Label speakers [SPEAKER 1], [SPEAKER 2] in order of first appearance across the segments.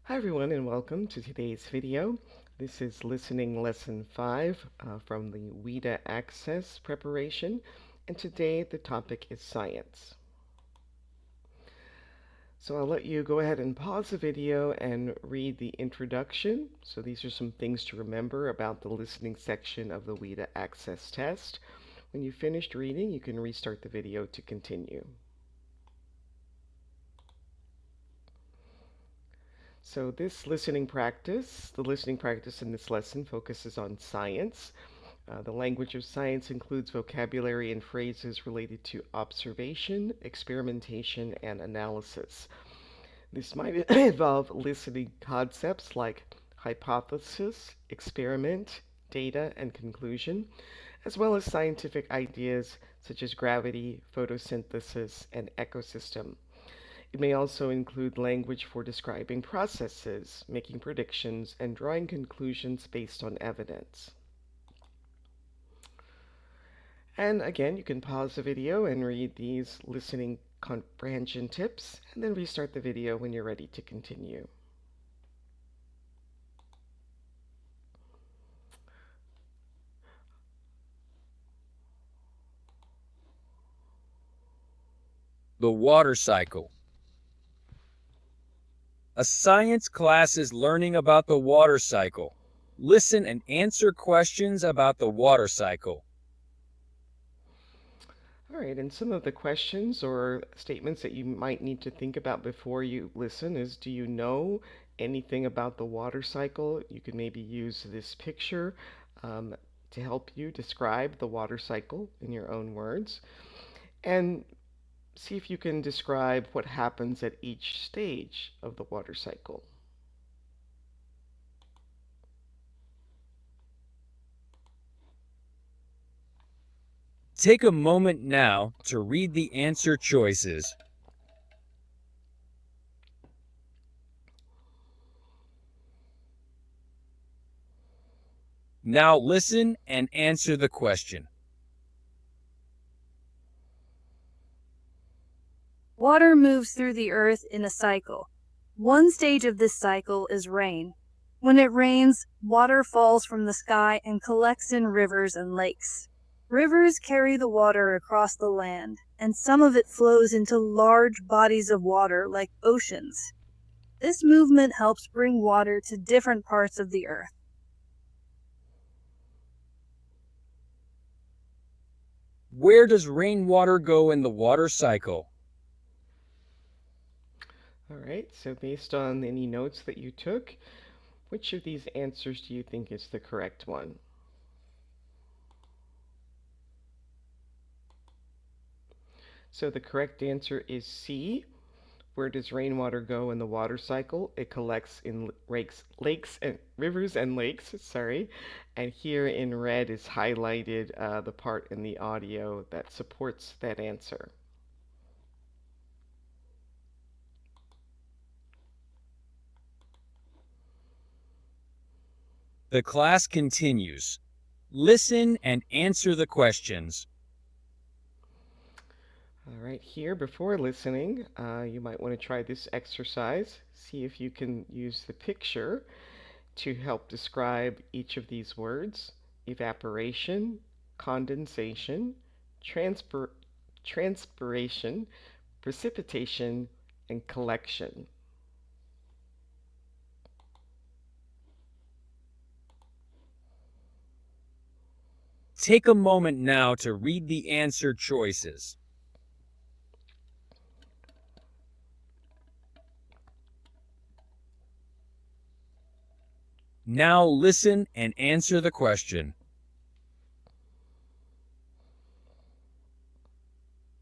[SPEAKER 1] Hi everyone and welcome to today's video. This is listening lesson 5 from the WIDA ACCESS preparation, and today the topic is science. So I'll let you go ahead and pause the video and read the introduction. So these are some things to remember about the listening section of the WIDA ACCESS test. When you've finished reading, you can restart the video to continue. So the listening practice in this lesson focuses on science. The language of science includes vocabulary and phrases related to observation, experimentation, and analysis. This might involve listening concepts like hypothesis, experiment, data, and conclusion, as well as scientific ideas such as gravity, photosynthesis, and ecosystem. It may also include language for describing processes, making predictions, and drawing conclusions based on evidence. And again, you can pause the video and read these listening comprehension tips, and then restart the video when you're ready to continue.
[SPEAKER 2] The water cycle. A science class is learning about the water cycle. Listen and answer questions about the water cycle.
[SPEAKER 1] All right, and some of the questions or statements that you might need to think about before you listen is, do you know anything about the water cycle? You could maybe use this picture to help you describe the water cycle in your own words. And see if you can describe what happens at each stage of the water cycle.
[SPEAKER 2] Take a moment now to read the answer choices. Now listen and answer the question.
[SPEAKER 3] Water moves through the earth in a cycle. One stage of this cycle is rain. When it rains, water falls from the sky and collects in rivers and lakes. Rivers carry the water across the land, and some of it flows into large bodies of water like oceans. This movement helps bring water to different parts of the earth.
[SPEAKER 2] Where does rainwater go in the water cycle?
[SPEAKER 1] All right, so based on any notes that you took, which of these answers do you think is the correct one? So the correct answer is C. Where does rainwater go in the water cycle? It collects in lakes and rivers and lakes, sorry. And here in red is highlighted the part in the audio that supports that answer.
[SPEAKER 2] The class continues. Listen and answer the questions.
[SPEAKER 1] All right, here before listening, you might want to try this exercise. See if you can use the picture to help describe each of these words: evaporation, condensation, transpiration, precipitation, and collection.
[SPEAKER 2] Take a moment now to read the answer choices. Now listen and answer the question.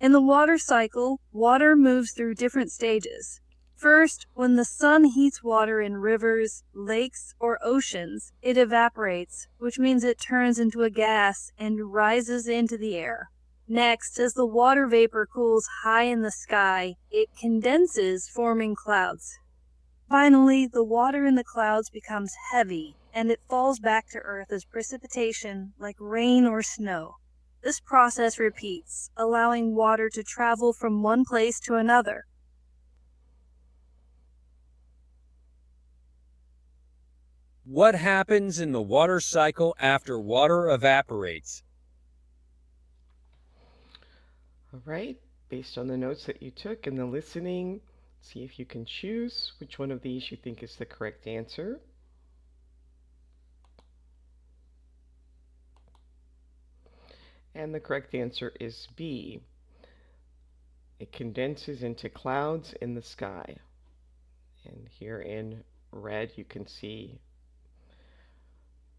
[SPEAKER 3] In the water cycle, water moves through different stages. First, when the sun heats water in rivers, lakes, or oceans, it evaporates, which means it turns into a gas and rises into the air. Next, as the water vapor cools high in the sky, it condenses, forming clouds. Finally, the water in the clouds becomes heavy, and it falls back to Earth as precipitation, like rain or snow. This process repeats, allowing water to travel from one place to another.
[SPEAKER 2] What happens in the water cycle after water evaporates?
[SPEAKER 1] All right, based on the notes that you took and the listening, see if you can choose which one of these you think is the correct answer. And the correct answer is B. It condenses into clouds in the sky. And here in red, you can see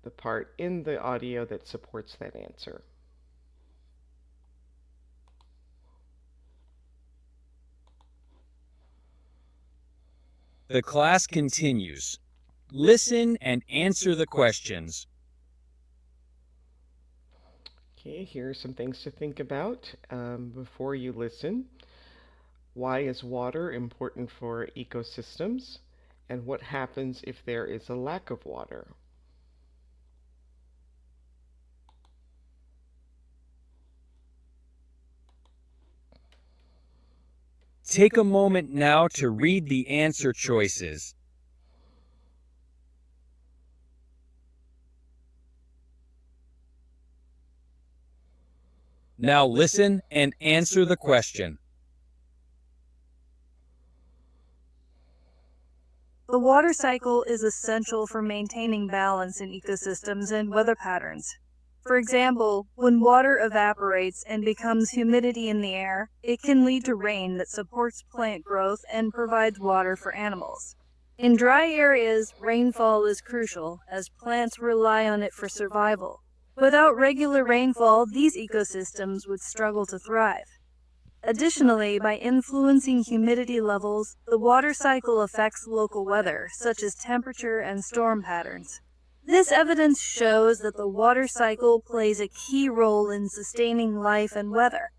[SPEAKER 1] the part in the audio that supports that answer.
[SPEAKER 2] The class continues. Listen and answer the questions.
[SPEAKER 1] Okay, here are some things to think about before you listen. Why is water important for ecosystems? And what happens if there is a lack of water?
[SPEAKER 2] Take a moment now to read the answer choices. Now listen and answer the question.
[SPEAKER 3] The water cycle is essential for maintaining balance in ecosystems and weather patterns. For example, when water evaporates and becomes humidity in the air, it can lead to rain that supports plant growth and provides water for animals. In dry areas, rainfall is crucial as plants rely on it for survival. Without regular rainfall, these ecosystems would struggle to thrive. Additionally, by influencing humidity levels, the water cycle affects local weather, such as temperature and storm patterns. This evidence shows that the water cycle plays a key role in sustaining life and weather.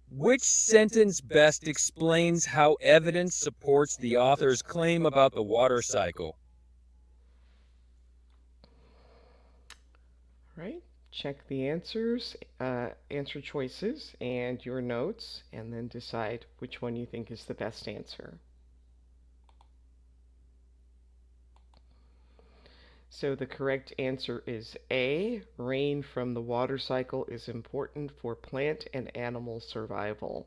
[SPEAKER 2] Which sentence best explains how evidence supports the author's claim about the water cycle?
[SPEAKER 1] Right? Check the answer choices and your notes, and then decide which one you think is the best answer. So the correct answer is A. Rain from the water cycle is important for plant and animal survival.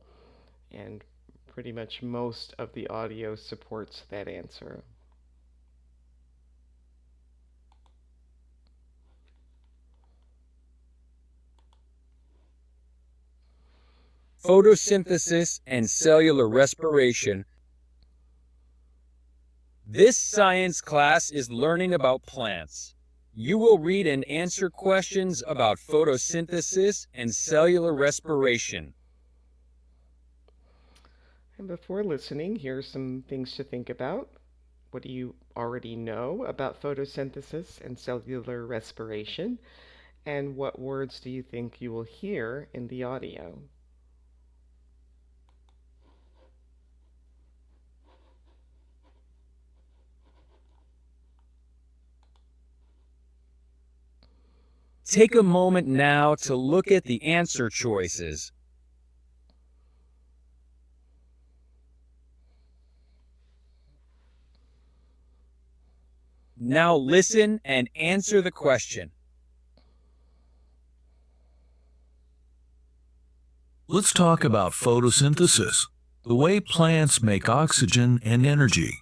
[SPEAKER 1] And pretty much most of the audio supports that answer.
[SPEAKER 2] Photosynthesis and cellular respiration. This science class is learning about plants. You will read and answer questions about photosynthesis and cellular respiration.
[SPEAKER 1] And before listening, here are some things to think about. What do you already know about photosynthesis and cellular respiration? And what words do you think you will hear in the audio?
[SPEAKER 2] Take a moment now to look at the answer choices. Now listen and answer the question.
[SPEAKER 4] Let's talk about photosynthesis, the way plants make oxygen and energy.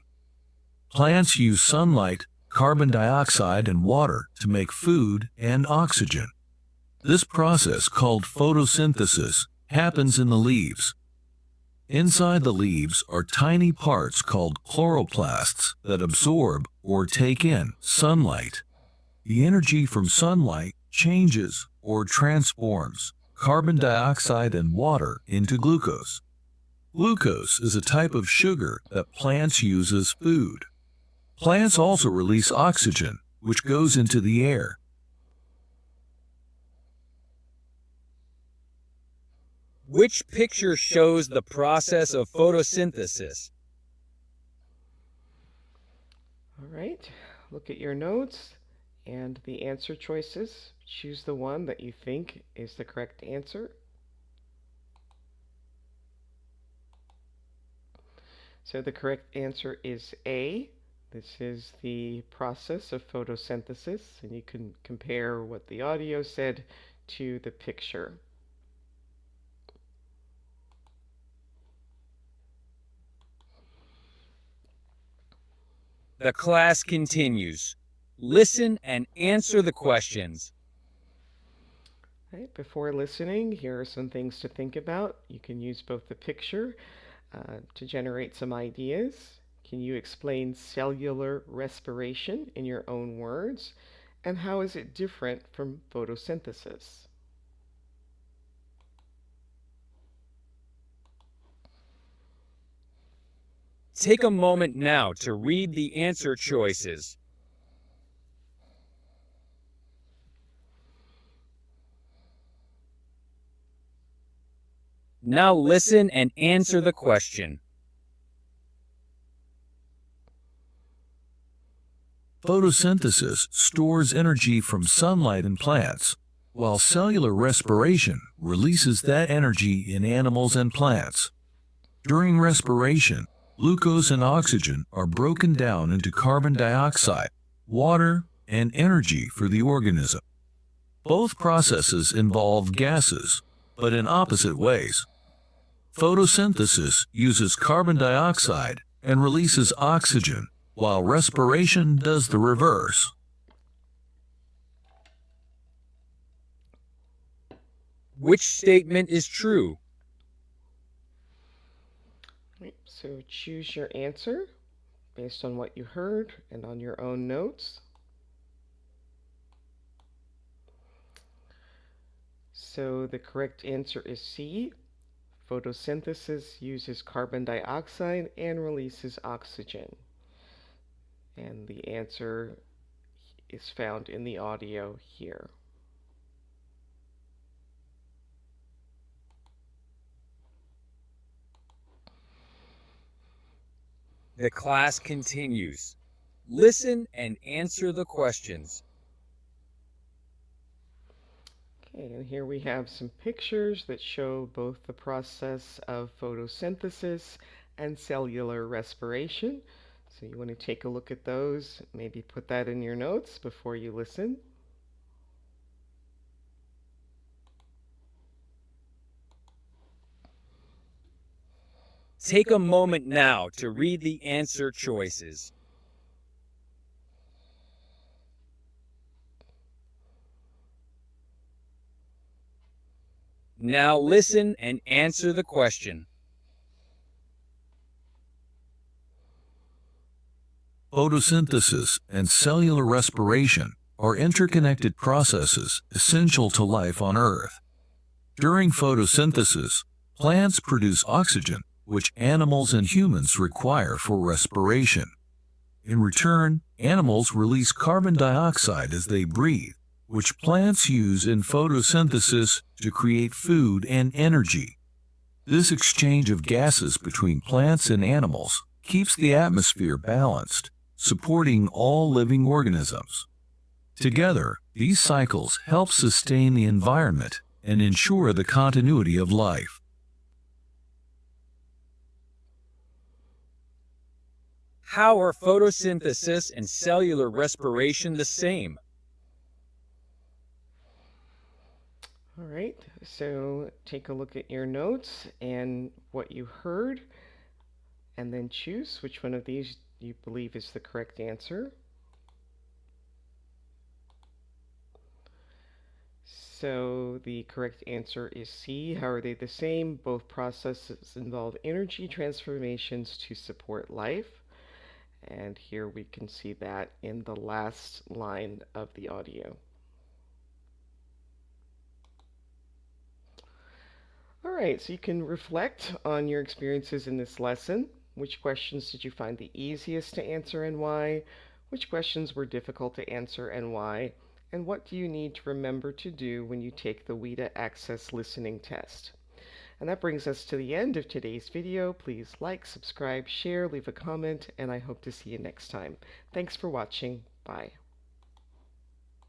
[SPEAKER 4] Plants use sunlight, carbon dioxide, and water to make food and oxygen. This process, called photosynthesis, happens in the leaves. Inside the leaves are tiny parts called chloroplasts that absorb or take in sunlight. The energy from sunlight changes or transforms carbon dioxide and water into glucose. Glucose is a type of sugar that plants use as food. Plants also release oxygen, which goes into the air.
[SPEAKER 2] Which picture shows the process of photosynthesis?
[SPEAKER 1] All right, look at your notes and the answer choices. Choose the one that you think is the correct answer. So the correct answer is A. This is the process of photosynthesis, and you can compare what the audio said to the picture.
[SPEAKER 2] The class continues. Listen and answer the questions.
[SPEAKER 1] Right, before listening, here are some things to think about. You can use both the picture to generate some ideas. Can you explain cellular respiration in your own words? And how is it different from photosynthesis?
[SPEAKER 2] Take a moment now to read the answer choices. Now listen and answer the question.
[SPEAKER 4] Photosynthesis stores energy from sunlight in plants, while cellular respiration releases that energy in animals and plants. During respiration, glucose and oxygen are broken down into carbon dioxide, water, and energy for the organism. Both processes involve gases, but in opposite ways. Photosynthesis uses carbon dioxide and releases oxygen, while respiration does the reverse.
[SPEAKER 2] Which statement is true?
[SPEAKER 1] Right, so choose your answer based on what you heard and on your own notes. So the correct answer is C. Photosynthesis uses carbon dioxide and releases oxygen. And the answer is found in the audio here.
[SPEAKER 2] The class continues. Listen and answer the questions.
[SPEAKER 1] Okay, and here we have some pictures that show both the process of photosynthesis and cellular respiration. So you want to take a look at those, maybe put that in your notes before you listen.
[SPEAKER 2] Take a moment now to read the answer choices. Now listen and answer the question.
[SPEAKER 4] Photosynthesis and cellular respiration are interconnected processes essential to life on Earth. During photosynthesis, plants produce oxygen, which animals and humans require for respiration. In return, animals release carbon dioxide as they breathe, which plants use in photosynthesis to create food and energy. This exchange of gases between plants and animals keeps the atmosphere balanced, supporting all living organisms. Together, these cycles help sustain the environment and ensure the continuity of life.
[SPEAKER 2] How are photosynthesis and cellular respiration the same?
[SPEAKER 1] All right, so take a look at your notes and what you heard, and then choose which one of these you believe is the correct answer. So the correct answer is C. How are they the same? Both processes involve energy transformations to support life. And here we can see that in the last line of the audio. All right, so you can reflect on your experiences in this lesson. Which questions did you find the easiest to answer and why? Which questions were difficult to answer and why? And what do you need to remember to do when you take the WIDA ACCESS listening test? And that brings us to the end of today's video. Please like, subscribe, share, leave a comment, and I hope to see you next time. Thanks for watching. Bye.